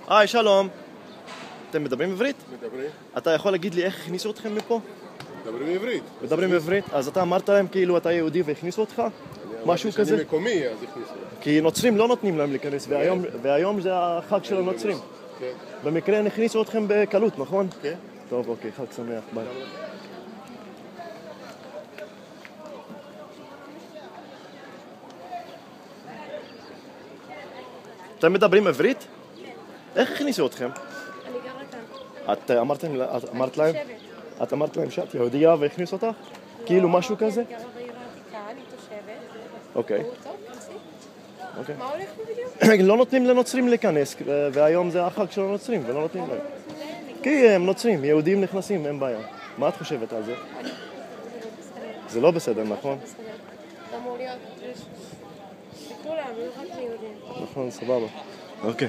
היי, שלום. אתם מדברים עברית? מדברים. אתה יכול להגיד לי איך הכניסו אתכם מפה? מדברים עברית. מדברים עברית? אז אתה אמרת להם כאילו אתה יהודי והכניסו אותך? משהו כזה? אני מקומי, אז הכניסו. כי נוצרים לא נותנים להם להיכנס, והיום זה החג של הנוצרים. כן. במקרה הכניסו אתכם בקלות, נכון? כן. טוב, אוקיי, חג שמח, ביי. אתם מדברים עברית? איך הכניסו אתכם? אני גרה כאן. אמרת להם? את אמרת להם שאת יהודייה והכניסו אותך? כאילו משהו כזה? אני גרה בעיר העתיקה, אני תושבת. אוקיי. טוב, תנסי. אוקיי. מה הולך פה בדיוק? לא נותנים לנוצרים להיכנס, והיום זה החג של הנוצרים, ולא נותנים להם. כי הם נוצרים, יהודים נכנסים, אין בעיה. מה את חושבת על זה? זה לא בסדר, נכון? בסדר. זה אמור להיות לכולם, לא רק ליהודים. נכון, סבבה. אוקיי.